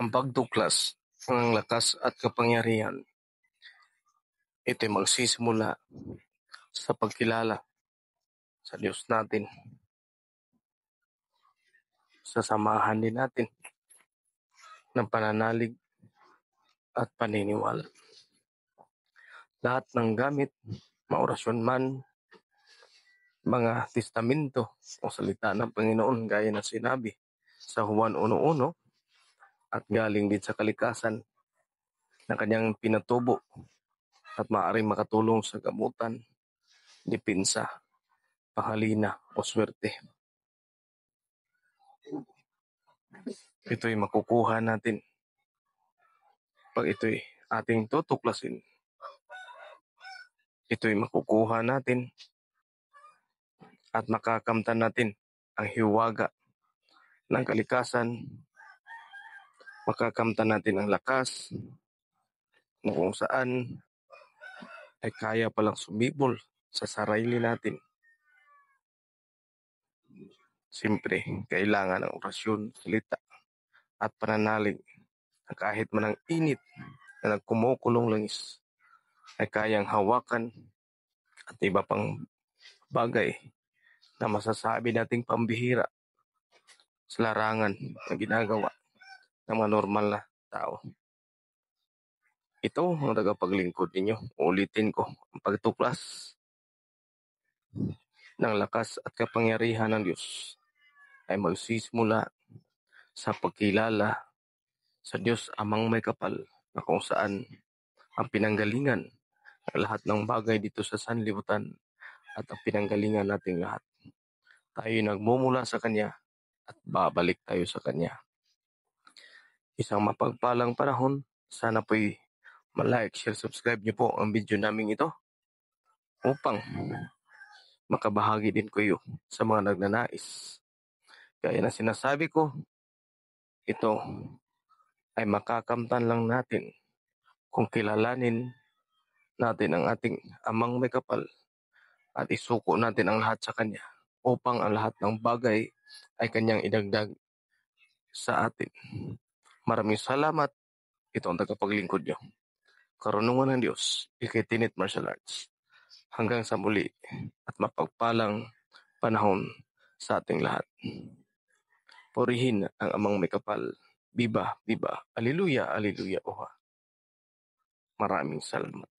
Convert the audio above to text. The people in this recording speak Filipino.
Ang pagtuklas ng lakas at kapangyarihan, ito'y magsisimula sa pagkilala sa Diyos natin. Sasamahan din natin ng pananalig at paniniwala. Lahat ng gamit, maorasyon man, mga testamento o salita ng Panginoon gaya ng sinabi sa Juan 1:1 at galing din sa kalikasan na kanyang pinatubo at maaaring makatulong sa gamutan, depensa, panghalina o swerte. Ito'y makukuha natin pag ito'y ating tutuklasin. Ito'y makukuha natin at makakamtan natin ang hiwaga ng kalikasan, makakamtan natin ang lakas na kung saan ay kaya palang sumibol sa sarili natin. Siyempre, kailangan ng orasyon, salita at pananalig na kahit man ang init na nagkumukulong langis ay kayang hawakan at iba pang bagay na masasabi nating pambihira sa larangan na ginagawa ng mga normal na tao. Ito ang tagapaglingkod ninyo. Ulitin ko, ang pagtuklas ng lakas at kapangyarihan ng Diyos ay magsisimula sa pagkilala sa Diyos Amang may kapal na kung saan ang pinanggalingan ng lahat ng bagay dito sa sanlibutan at ang pinanggalingan nating lahat. Tayo nagmumula sa Kanya at babalik tayo sa Kanya. Isang mapagpalang panahon. Sana po'y ma-like, share, subscribe niyo po ang video namin ito upang makabahagi din kayo sa mga nagnanais. Kaya na sinasabi ko, ito ay makakamtan lang natin kung kilalanin natin ang ating Amang may kapal at isuko natin ang lahat sa Kanya upang ang lahat ng bagay ay Kanyang idagdag sa atin. Maraming salamat. Ito ang tagapaglingkod niyo. Karunungan ng Diyos, ikay Tinit Martial Arts. Hanggang sa muli at mapagpalang panahon sa ating lahat. Purihin ang Amang may kapal. Viva, viva, aleluya, aleluya, oha. Maraming salamat.